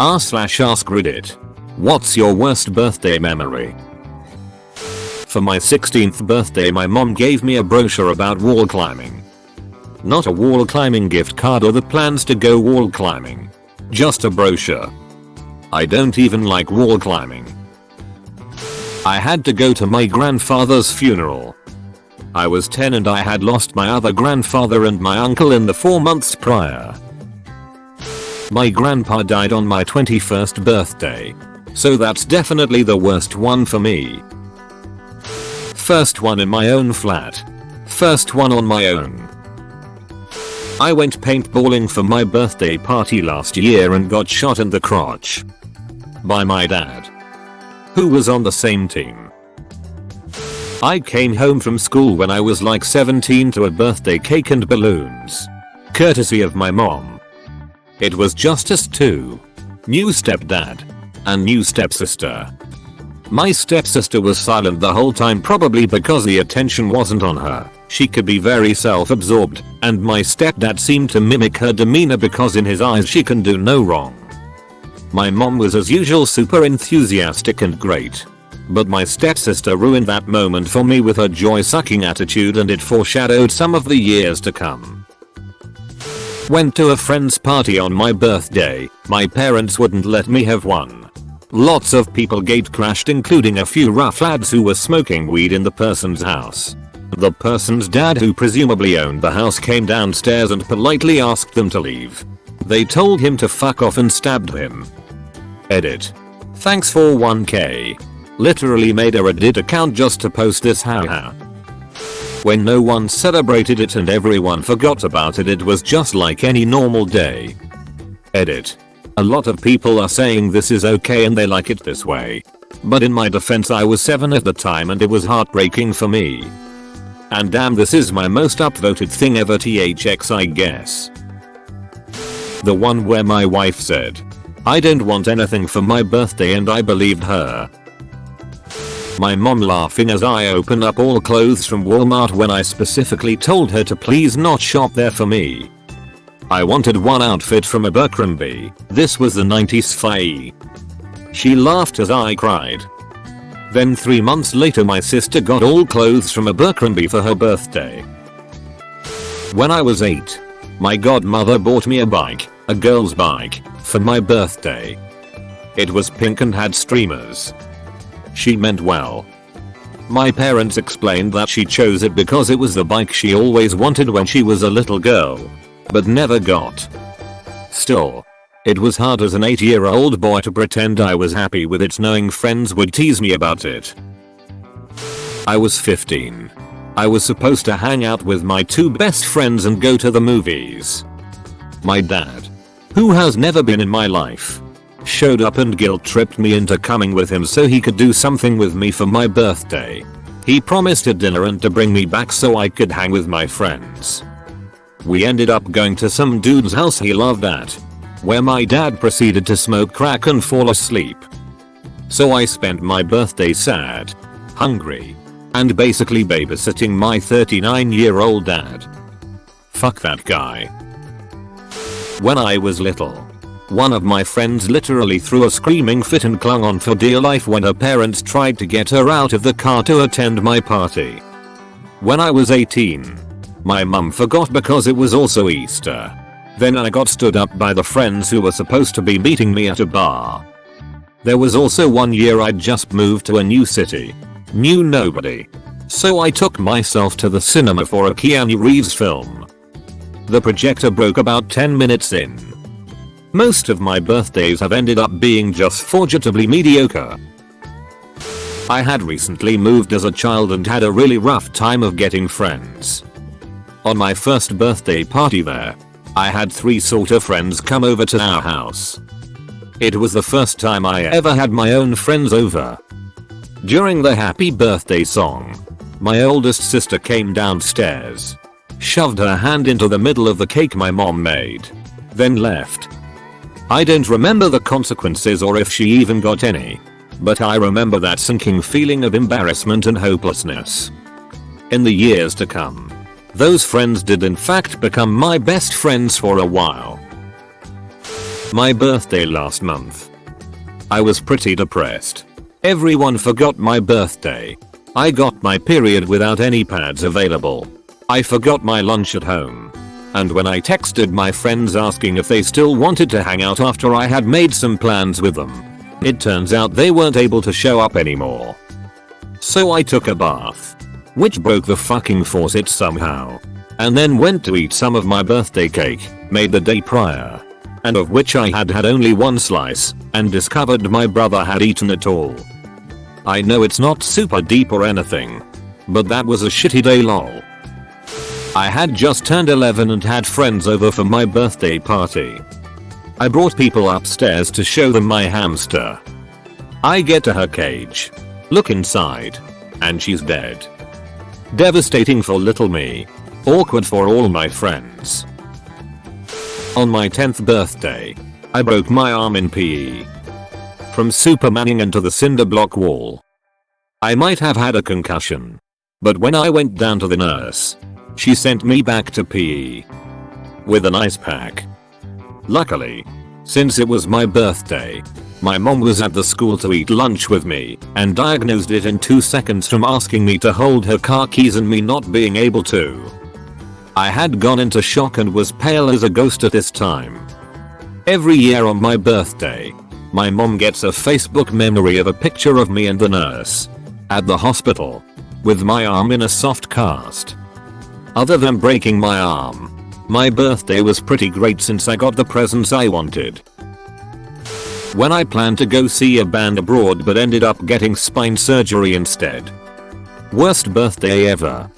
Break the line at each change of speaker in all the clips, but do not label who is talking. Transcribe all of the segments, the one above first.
r/AskReddit. What's your worst birthday memory? For my 16th birthday, my mom gave me a brochure about wall climbing. Not a wall climbing gift card or the plans to go wall climbing. Just a brochure. I don't even like wall climbing. I had to go to my grandfather's funeral. I was 10 and I had lost my other grandfather and my uncle in the 4 months prior. My grandpa died on my 21st birthday. So that's definitely the worst one for me. First one in my own flat. First one on my own. I went paintballing for my birthday party last year and got shot in the crotch. By my dad. Who was on the same team. I came home from school when I was like 17 to a birthday cake and balloons. Courtesy of my mom. It was just us two. New stepdad. And new stepsister. My stepsister was silent the whole time, probably because the attention wasn't on her. She could be very self-absorbed, and my stepdad seemed to mimic her demeanor because in his eyes she can do no wrong. My mom was as usual super enthusiastic and great. But my stepsister ruined that moment for me with her joy-sucking attitude, and it foreshadowed some of the years to come. Went to a friend's party on my birthday. My parents wouldn't let me have one. Lots of people gate crashed, including a few rough lads who were smoking weed in the person's house. The person's dad, who presumably owned the house, came downstairs and politely asked them to leave. They told him to fuck off and stabbed him. Edit. Thanks for 1k. Literally made a Reddit account just to post this, haha. When no one celebrated it and everyone forgot about it, it was just like any normal day. Edit. A lot of people are saying this is okay and they like it this way. But in my defense, I was 7 at the time and it was heartbreaking for me. And damn, this is my most upvoted thing ever, THX, I guess. The one where my wife said, "I don't want anything for my birthday," and I believed her. My mom laughing as I opened up all clothes from Walmart when I specifically told her to please not shop there for me. I wanted one outfit from Abercrombie. This was the 90s fae. She laughed as I cried. Then 3 months later, my sister got all clothes from Abercrombie for her birthday. When I was 8, my godmother bought me a bike, a girl's bike, for my birthday. It was pink and had streamers. She meant well. My parents explained that she chose it because it was the bike she always wanted when she was a little girl, but never got. Still, it was hard as an 8-year-old boy to pretend I was happy with it, knowing friends would tease me about it. I was 15. I was supposed to hang out with my 2 best friends and go to the movies. My dad, who has never been in my life, showed up and guilt-tripped me into coming with him so he could do something with me for my birthday. He promised a dinner and to bring me back so I could hang with my friends. We ended up going to some dude's house he loved at, where my dad proceeded to smoke crack and fall asleep. So I spent my birthday sad, hungry, and basically babysitting my 39-year-old dad. Fuck that guy. When I was little, one of my friends literally threw a screaming fit and clung on for dear life when her parents tried to get her out of the car to attend my party. When I was 18, my mum forgot because it was also Easter. Then I got stood up by the friends who were supposed to be meeting me at a bar. There was also one year I'd just moved to a new city. Knew nobody. So I took myself to the cinema for a Keanu Reeves film. The projector broke about 10 minutes in. Most of my birthdays have ended up being just forgetably mediocre. I had recently moved as a child and had a really rough time of getting friends. On my first birthday party there, I had 3 sort of friends come over to our house. It was the first time I ever had my own friends over. During the happy birthday song, my oldest sister came downstairs, shoved her hand into the middle of the cake my mom made, then left. I don't remember the consequences or if she even got any, but I remember that sinking feeling of embarrassment and hopelessness. In the years to come, those friends did in fact become my best friends for a while. My birthday last month. I was pretty depressed. Everyone forgot my birthday. I got my period without any pads available. I forgot my lunch at home. And when I texted my friends asking if they still wanted to hang out after I had made some plans with them, it turns out they weren't able to show up anymore. So I took a bath, which broke the fucking faucet somehow, and then went to eat some of my birthday cake, made the day prior, and of which I had had only one slice, and discovered my brother had eaten it all. I know it's not super deep or anything, but that was a shitty day lol. I had just turned 11 and had friends over for my birthday party. I brought people upstairs to show them my hamster. I get to her cage, look inside, and she's dead. Devastating for little me. Awkward for all my friends. On my 10th birthday, I broke my arm in PE. From supermaning into the cinder block wall. I might have had a concussion. But when I went down to the nurse, she sent me back to PE with an ice pack. Luckily, since it was my birthday, my mom was at the school to eat lunch with me and diagnosed it in 2 seconds from asking me to hold her car keys and me not being able to. I had gone into shock and was pale as a ghost at this time. Every year on my birthday, my mom gets a Facebook memory of a picture of me and the nurse at the hospital with my arm in a soft cast. Other than breaking my arm, my birthday was pretty great since I got the presents I wanted. When I planned to go see a band abroad but ended up getting spine surgery instead. Worst birthday ever.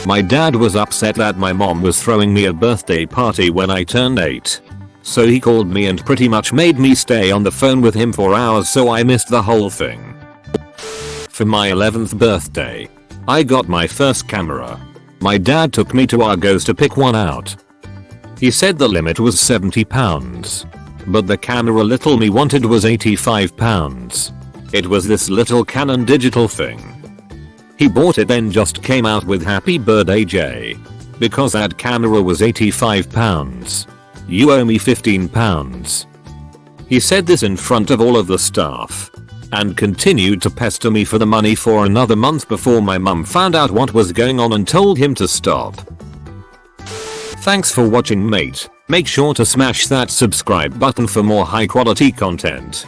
My dad was upset that my mom was throwing me a birthday party when I turned 8. So he called me and pretty much made me stay on the phone with him for hours, so I missed the whole thing. For my 11th birthday, I got my first camera. My dad took me to Argos to pick one out. He said the limit was £70, but the camera little me wanted was £85. It was this little Canon digital thing. He bought it then just came out with happy birthday Jay. Because that camera was £85. You owe me £15. He said this in front of all of the staff. And continued to pester me for the money for another month before my mum found out what was going on and told him to stop. Thanks for watching, mate. Make sure to smash that subscribe button for more high quality content.